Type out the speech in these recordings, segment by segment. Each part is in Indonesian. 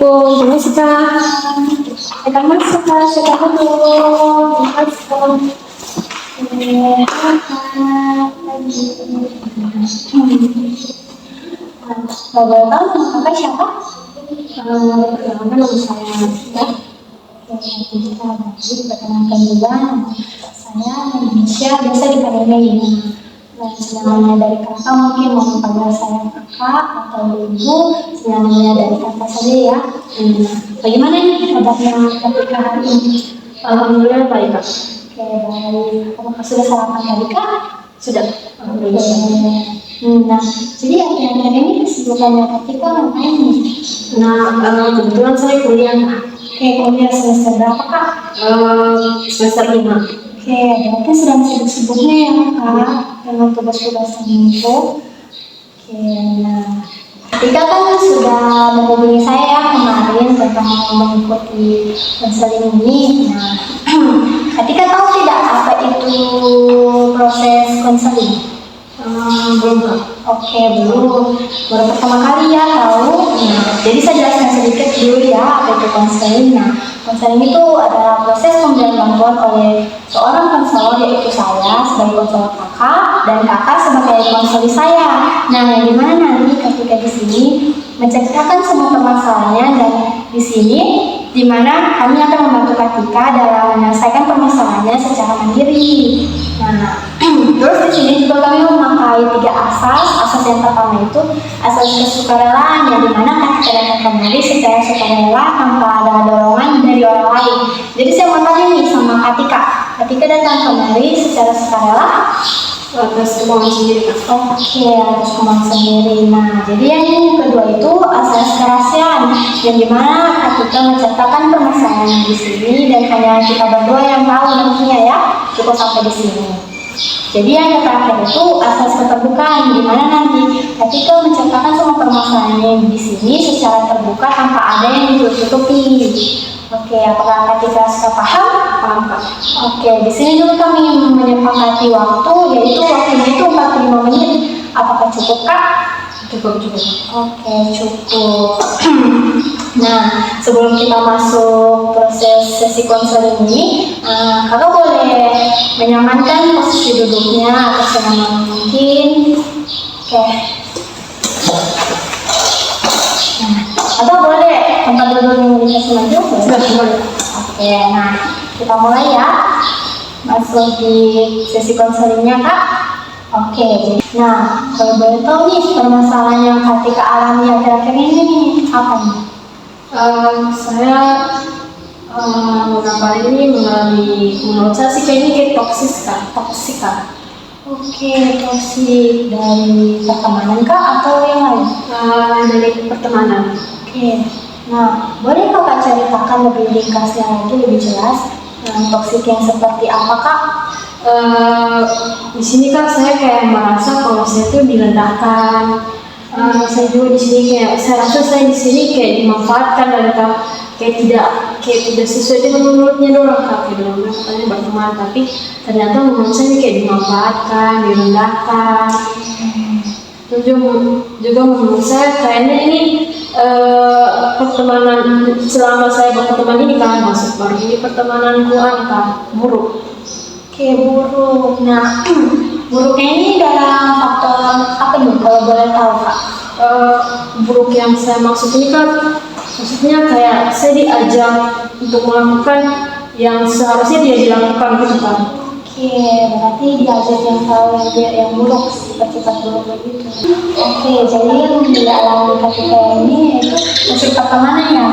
Assalamualaikum, permisi Kak. Kita masuk Kak, silakan dulu. Masuk. Boleh tahu nama kakak siapa? Perkenalkan nama saya Tika. Kita lagi perkenalkan juga nama saya Indonesia, biasa dipanggilnya Yuna. Dan senangnya dari kakak mungkin mau panggil saya kakak atau ibu, senangnya dari kakak saja ya. Bagaimana nih kabarnya ketika hari ini? Alhamdulillah baik Kak. Oke, baik. Apakah sudah sarapan tadi Kak? Sudah. Alhamdulillah. Nah, jadi akhir-akhir ini kesibukannya ketika ngapain nih? Kebetulan saya kuliah Kak. Oke, kuliah semester berapa Kak? Semester 5. Oke, berarti sedang sibuk-sibuknya ya Kak dengan tugas-tugasnya itu. Oke, nah Tika kan sudah menghubungi saya kemarin tentang mengikuti konseling ini. Nah, Tika tahu tidak apa itu proses konseling? Belum Kak. Oke, belum. Baru pertama kali ya tahu. Nah, jadi saya jelaskan sedikit dulu ya apa itu konseling. Nah, konseling itu adalah proses pemberian bantuan oleh seorang konselor, yaitu saya sebagai konselor kakak dan kakak sebagai konselor saya. Nah, yang dimana nanti ketika di sini menceritakan semua permasalahannya, dan di sini dimana kami akan membantu Katika dalam menyelesaikan permasalahannya secara mandiri. Nah, terus di sini juga kami memakai 3 asas. Asas yang pertama itu asas kesukarelaan, yang dimana Katika datang kemari secara sukarela tanpa ada dorongan dari orang lain. Jadi saya mau tanya nih sama Katika datang kemari secara sukarela Atas kemauan sendiri Kak. Oke, atas kemauan sendiri. Nah, jadi yang kedua itu asas kerahasiaan, yang dimana Katika menceritakan permasalahan di sini dan hanya kita berdua yang tahu nantinya ya. Cukup sampai di sini. Jadi yang terakhir itu asas keterbukaan, di mana nanti Katika menceritakan semua permasalahannya di sini secara terbuka tanpa ada yang ditutupi. Oke, apakah Katika sudah paham? Paham Kak. Oke, di sini dulu kami menyepakati waktu, yaitu waktunya itu 45 menit. Apakah cukup Kak? Cukup. Oke, cukup. Nah, sebelum kita masuk proses sesi konseling ini, kakak boleh menyamankan posisi duduknya atau senyaman mungkin. Oke. Nah, atau boleh tempat duduk yang dikasih maju? Boleh. Oke, nah kita mulai ya. Masuk di sesi konselingnya Kak. Oke, jadi nah kalau boleh tahu nih permasalahan yang Katika alami akhir-akhir ini nih, apa nih? Saya beberapa hari ini menurut saya sih kayaknya kayak toksik Kak. Oke, toksik dari pertemanan Kak atau yang lain? Dari pertemanan. Oke, nah boleh Kakak ceritakan lebih ringkasnya lagi, lebih jelas toksik yang seperti apa Kak? Di sini Kak saya kayak merasa kalau saya tuh direndahkan. Saya juga di sini kayak saya rasa saya di sini kayak dimanfaatkan dan kayak tidak sesuai dengan menurutnya doang Kak. Kayak dalam katanya berteman, tapi ternyata menurut saya ini kayak dimanfaatkan, direndahkan. Terus juga menurut saya kayaknya ini pertemanan selama saya berteman ini kan masuk baru ini pertemananku Kak buruk. Oke, buruk. Nah, buruknya ini dalam faktor apa nih kalau boleh tahu Kak? Buruk yang saya maksud ini kan maksudnya kayak saya diajak untuk melakukan yang seharusnya dia dilakukan gitu kan. Oke, berarti diajak yang tahu yang buruk, sifat-sifat buruk begitu. Oke, jadi yang dialami Katika ini yaitu toxic pertemanan ya.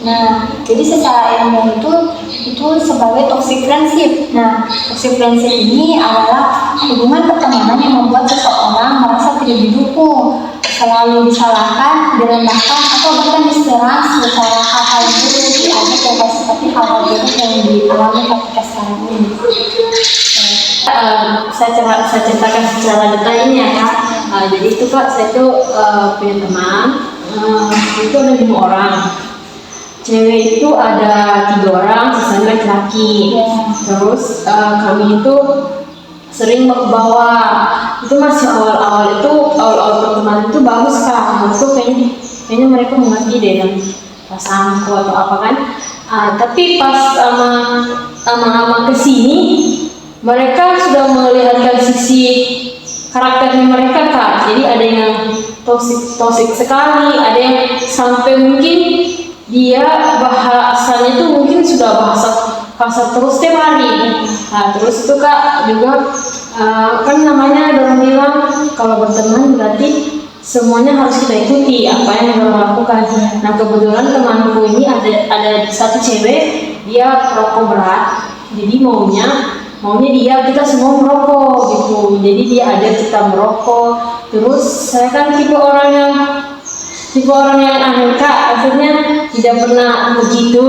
Nah, jadi secara ilmiah itu sebagai toxic friendship. Nah, toxic friendship ini adalah hubungan pertemanan yang membuat seseorang merasa tidak didukung, selalu disalahkan, direndahkan, atau bahkan diserang secara hal-hal buruk, diajak ya seperti hal-hal buruk yang dialami Katika sekarang ini. Saya ceritakan secara detailnya Kak. Jadi itu Kak, saya tuh punya teman, itu ada 5 orang. Cewek itu ada 3 orang, sisanya laki-laki. Terus kami itu sering ke bawah. Itu masih awal-awal pertemanan itu bagus Kak. Menurutku kayaknya mereka mengerti deh dan pasanganku atau apa kan. Tapi pas lama-lama kesini mereka sudah melihatkan sisi karakternya mereka Kak. Jadi ada yang toksik sekali, ada yang sampai mungkin dia bahasanya itu mungkin sudah bahasa kasar terus tiap hari. Terus itu Kak juga kan namanya orang bilang kalau berteman berarti semuanya harus kita ikuti apa yang kita lakukan. Nah kebetulan temanku ini ada satu cewek, dia perokok berat, jadi maunya kita semua merokok gitu. Jadi dia ada kita merokok. Terus saya kan tipe orang yang aneh Kak, maksudnya tidak pernah begitu.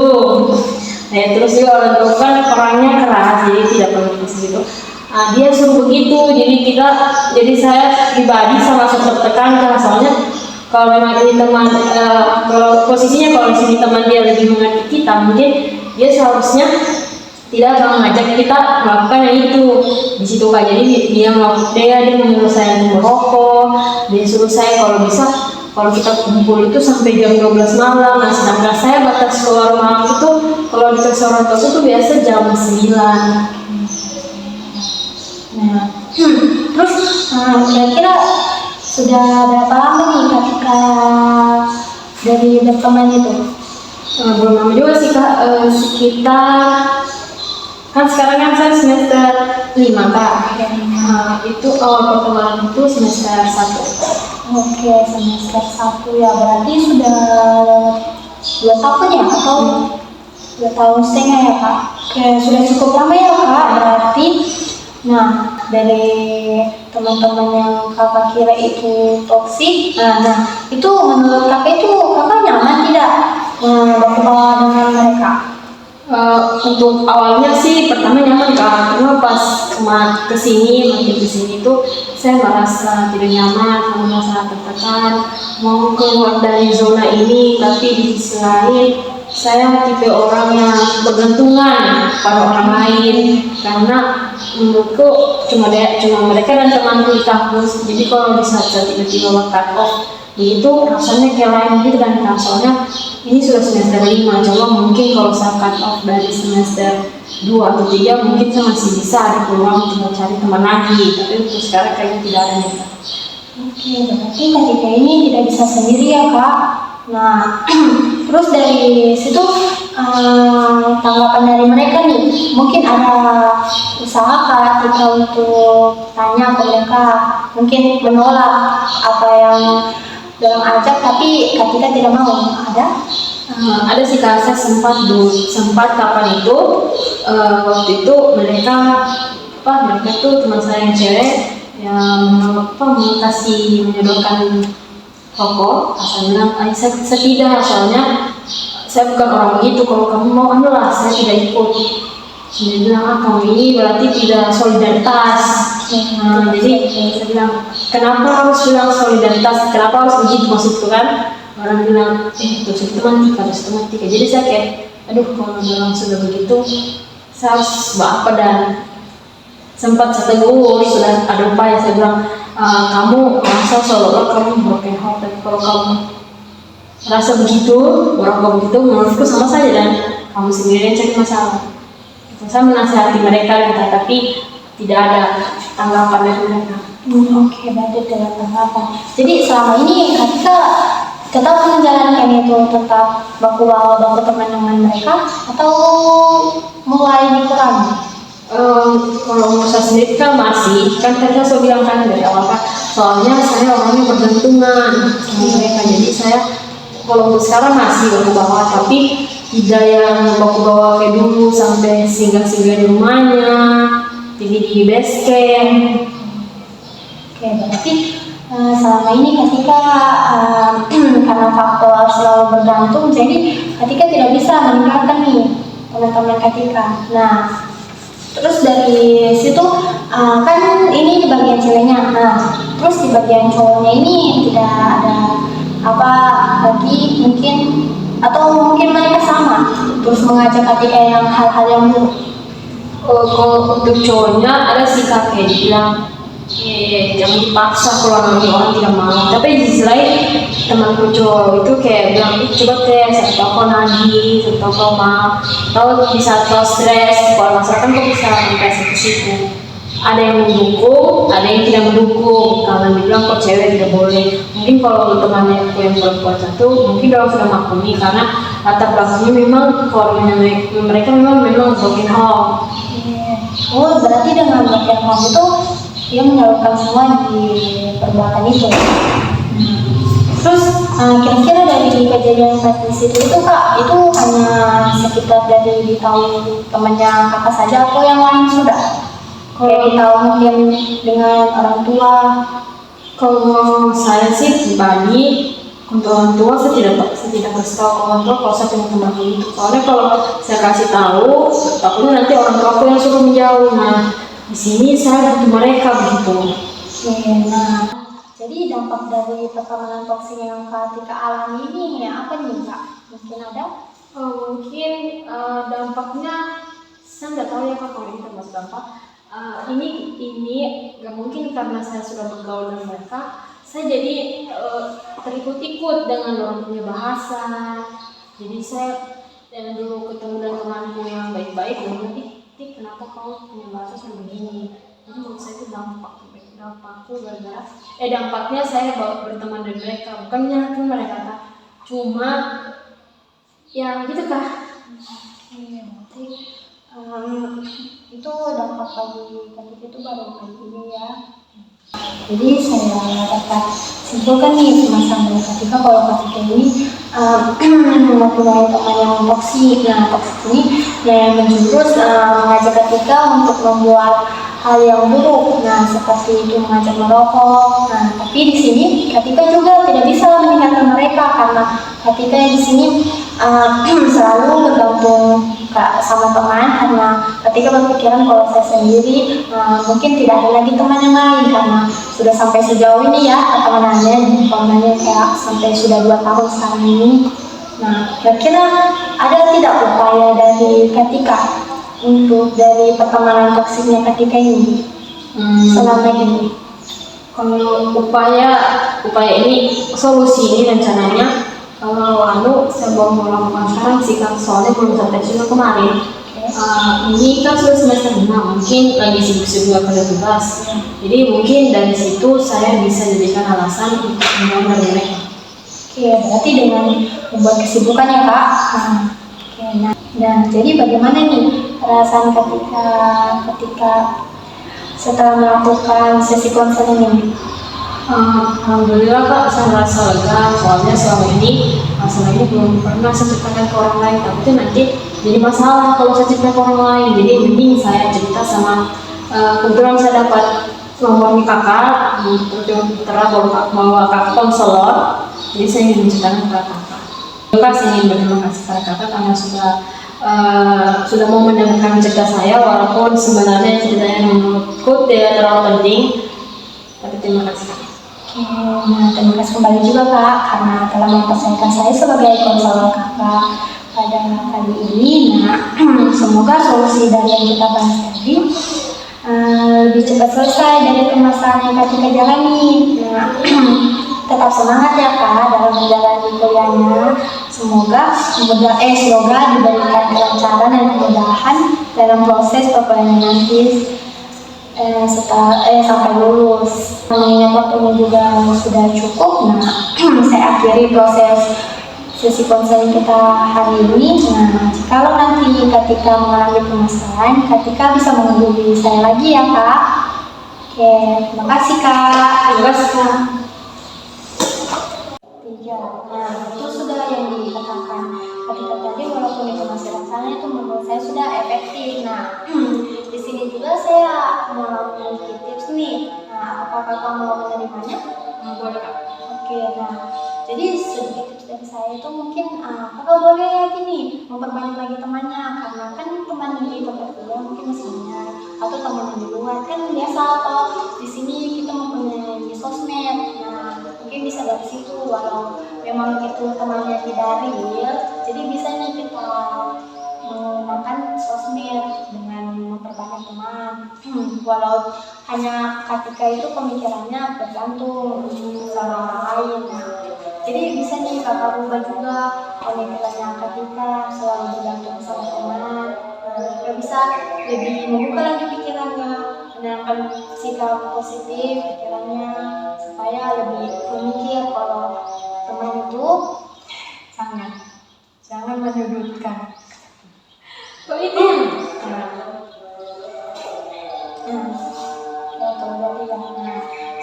Terus juga orang tua kan orangnya keras, jadi tidak pernah begitu. Dia suruh begitu, jadi saya pribadi sama tertekan karena soalnya kalau memang ini teman, kalau posisinya kalau di sini teman dia lebih mengerti kita, mungkin dia seharusnya tidak akan mengajak kita melakukan yang itu di situ Kak. Jadi dia menyuruh saya merokok, dia suruh saya kalau kita kumpul itu sampai jam 12 malam. Nah sedangkan saya batas keluar malam itu kalau di restoran itu biasa jam 9. Nah, terus kira-kira sudah berapa lama nih ketika dari berteman itu? Belum lama juga sih Kak, sekitar kan sekarang kan saya semester 5 Kak. Itu awal pertemanan itu semester 1. Oke, semester 1 ya, berarti sudah 2 tahun ya atau 2 tahun setengah ya Kak? Oke, sudah cukup lama ya Kak berarti. Nah, dari teman-teman yang kakak kira itu toksik, nah itu menurut kakak itu kakak nyaman tidak berhubungan dengan mereka? Untuk awalnya sih pertama nyaman Kak, cuma pas makin kesini tuh saya merasa tidak nyaman, merasa tertekan, mau keluar dari zona ini, tapi di sisi lain saya tipe orang yang bergantungan pada orang lain karena menurutku cuma mereka dan temanku di kampus. Jadi kalau di saat tiba-tiba cut off itu rasanya kayak lain gitu dan soalnya ini sudah semester 5, coba mungkin kalau saya cut off dari semester 2 atau 3 mungkin saya masih bisa ada peluang untuk mencari teman lagi, tapi untuk sekarang kayaknya tidak ada nih Kak. Oke, berarti ketika ini tidak bisa sendiri ya Kak. Nah, terus dari situ tanggapan dari mereka nih, mungkin ada usaha Kak kita untuk tanya ke mereka, mungkin menolak apa yang dalam ajak tapi ketika tidak mau, ada? Ada sih Kak, saya sempat kapan itu waktu itu mereka tuh teman saya yang cewek yang menyodorkan rokok. Saya bilang, saya tidak, soalnya saya bukan orang begitu. Kalau kamu mau saya tidak ikut. Dia bilang, kamu ini berarti tidak solidaritas. Jadi saya bilang, kenapa harus bilang solidaritas? Kenapa harus begitu maksudku kan? Orang bilang, terus teman tiga. Jadi saya kayak, kalau bilang sudah begitu, saya harus apa dan sempat saya tegur, sudah ada upaya. Saya bilang, kamu merasa seolah-olah kamu broken heart, tapi kalau kamu merasa begitu, orang begitu, menurutku sama saja dan kamu sendiri yang cari masalah. Saya menasihati mereka, tapi tidak ada tanggapan dari mereka. Oke, berarti tidak tanggapan. Jadi selama ini kita tetap menjalankan itu, tetap baku teman dengan mereka atau mulai dikurangi? Kalau saya sendiri kan masih, kan tadi saya bilang kan dari awal kan, soalnya saya orangnya bergantungan sama mereka, jadi saya kalau untuk sekarang masih bawa, tapi tidak yang bawa kayak dulu sampai singgah-singgah di rumahnya, tinggi di base camp. Oke, berarti selama ini ketika karena faktor selalu bergantung, jadi ketika tidak bisa meninggalkan nih teman-teman ketika. Nah, terus dari situ kan ini di bagian ceweknya, terus di bagian cowoknya ini tidak ada apa lagi mungkin, atau mungkin mereka sama terus mengajak ketika yang hal-hal yang buruk. Kalau untuk cowoknya ada sih kakek bilang Iya, jangan dipaksa kalau nanti orang tidak mau. Tapi di sisi lain temanku cowok itu kayak bilang, coba tes, atau kau nagih, atau kau mau, tahu di saat kau stres, kalau masalah kan kau bisa sampai ke situ. Ada yang mendukung, ada yang tidak mendukung. Karena dibilang kok cewek tidak boleh. Mungkin kalau temannya aku yang perempuan satu, mungkin orang sudah maklumi karena latar belakangnya memang keluarganya mereka memang broken home. Oh, berarti dengan broken home itu dia menyalurkan semua di perbuatan itu. Terus kira-kira dari kejadian pas di situ itu kak, itu hanya sekitar dari ditahu temannya kakak saja atau yang lain sudah? Kayak ditahu mungkin dengan orang tua. Kalau saya sih pribadi, untuk orang tua saya tidak kasih tahu ke orang tua kalau saya punya teman itu. Soalnya kalau saya kasih tahu, takutnya nanti orang tua aku yang suruh menjauh. Nah, di sini saya butuh mereka begitu. Nah, jadi dampak dari pertemanan toksik yang Kak Tika alami ini apa nih kak? Mungkin ada? Mungkin dampaknya saya nggak tahu ya kak kalau ini termasuk dampak. Ini nggak mungkin karena saya sudah bergaul dengan mereka, saya jadi terikut-ikut dengan orang punya bahasa. Jadi saya dulu ketemu dengan temanku yang baik-baik, dan nanti kenapa kau punya bahasa seperti begini? Jadi menurut saya itu dampakku dampaknya saya berteman dengan mereka, bukan menyalahkan mereka kak. Cuma ya gitu kak. Itu dampak bagi ketika itu baru kali ini ya. Jadi saya dapat simpulkan nih semasa dari ketika kalau ketika ini mempunyai teman yang toksik. Nah, toksik ini yang menjurus mengajak ketika untuk membuat hal yang buruk. Nah, seperti itu mengajak merokok. Nah, tapi di sini ketika juga tidak bisa meninggalkan mereka karena ketika di sini selalu bergantung sama teman karena ketika berpikiran kalau saya sendiri mungkin tidak ada lagi teman yang lain karena sudah sampai sejauh ini ya pertemanannya kayak sampai sudah 2 tahun sekarang ini. Nah, kira-kira ada tidak upaya dari ketika untuk dari pertemanan toksiknya ketika ini selama ini? Kalau upaya ini, solusi ini rencananya kalau saya mau melakukan sekarang sih kan, soalnya belum sampai juga kemarin. Ini kan sudah semester 6, mungkin lagi sibuk-sibuk kerja tugas. Jadi mungkin dari situ saya bisa jadikan alasan untuk menjauh dari mereka. Berarti dengan membuat kesibukan ya kak. Nah, jadi bagaimana nih perasaan ketika setelah melakukan sesi konseling ini? Alhamdulillah kak, saya merasa lega soalnya selama ini belum pernah saya ceritakan ke orang lain, tapi nanti jadi masalah kalau saya cerita ke orang lain. Jadi mending saya cerita sama kebetulan saya dapat nomornya kakak, terus bawa kakak konselor, jadi saya ingin menceritakan ke kakak. Saya ingin berterima kasih kepada kakak karena sudah mau mendengarkan cerita saya, walaupun sebenarnya cerita yang menurutku tidak terlalu penting, tapi terima kasih kakak. Nah, terima kasih kembali juga kak karena telah mempercayakan saya sebagai konselor kakak pada kali ini. Nah, semoga solusi dari yang kita bahas tadi lebih cepat selesai dari permasalahan yang kita jalani. Nah, tetap semangat ya kak dalam menjalani kuliahnya. Semoga diberikan kelancaran dan kemudahan dalam proses perkuliahan nanti sampai lulus. Mengingat waktunya juga sudah cukup, nah saya akhiri proses sesi konseling kita hari ini. Nah, kalau nanti ketika mengalami permasalahan, ketika bisa menghubungi saya lagi ya kak. Terima kasih kak. Terima kasih kak. Nah, itu sudah yang dikatakan ketika tadi, walaupun itu masih rasanya itu menurut saya sudah efektif. Nah, di sini juga saya mau memiliki tips nih. Nah, apakah kakak mau menerimanya? Boleh kak. Nah, jadi sedikit tips dari saya itu mungkin kakak boleh gini memperbanyak lagi temannya karena kan teman di tempat kuliah mungkin masih banyak atau teman di luar kan biasa atau di sini kita mempunyai sosmed. Nah, mungkin bisa dari situ walau memang itu temannya tidak real, jadi bisa nih kita menggunakan sosmed dengan memperbanyak teman. Walau hanya ketika itu pemikirannya bergantung sama orang lain. Jadi bisa nih kakak ubah juga pemikirannya ketika selalu bergantung sama teman. Kakak bisa lebih membuka lagi pikirannya, menanamkan sikap positif pikirannya supaya lebih memikir kalau teman itu jangan menyudutkan. Kok itu?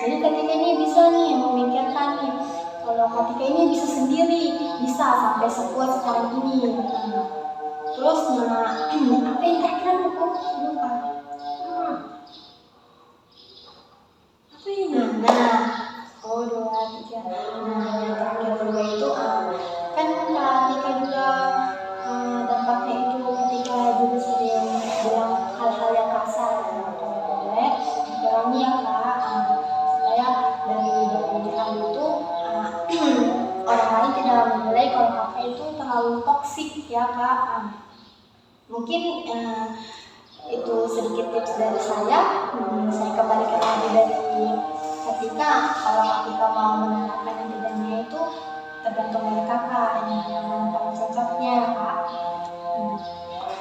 Jadi ketika ini bisa nih memikirkan nih, kalau ketika ini bisa sendiri, bisa sampai sekuat sekarang ini. Terus apa yang terakhir aku lupa. Apa ini? Yang terakhir dua itu kan ketika juga dampaknya itu ketika juga sering bilang hal-hal yang kasar kalau boleh dikurangi ya kak, supaya dari hal itu orang lain tidak menilai kalau kakak itu terlalu toksik ya kak. Mungkin itu sedikit tips dari saya. Saya kembalikan lagi dari ketika kalau kita mau menerapkan yang tidaknya itu tergantung dari kakak yang paling cocoknya kak.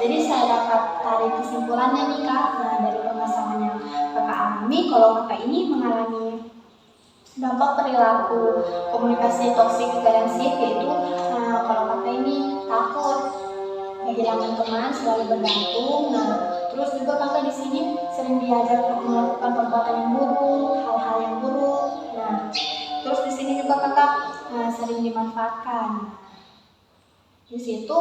Jadi saya dapat tarik kesimpulannya nih kak, dari permasalahan yang kakak alami, kalau kakak ini mengalami dampak perilaku komunikasi toksik balancing, yaitu kalau kakak ini takut kehilangan teman, selalu bergantung. Terus juga kakak di sini sering diajar untuk melakukan perbuatan yang buruk, hal-hal yang buruk. Terus di sini juga kakak sering dimanfaatkan. Di situ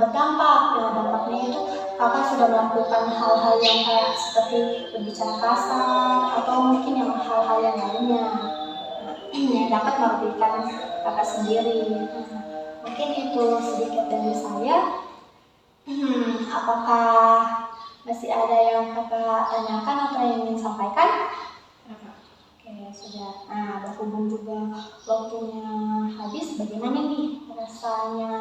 berdampak. Dampaknya itu kakak sudah melakukan hal-hal yang kayak seperti berbicara kasar atau mungkin yang hal-hal yang lainnya yang dapat merugikan kakak sendiri. Mungkin itu sedikit dari saya. Apakah masih ada yang kakak tanyakan atau yang ingin sampaikan? Oke, sudah. Berhubung juga waktunya habis, bagaimana nih rasanya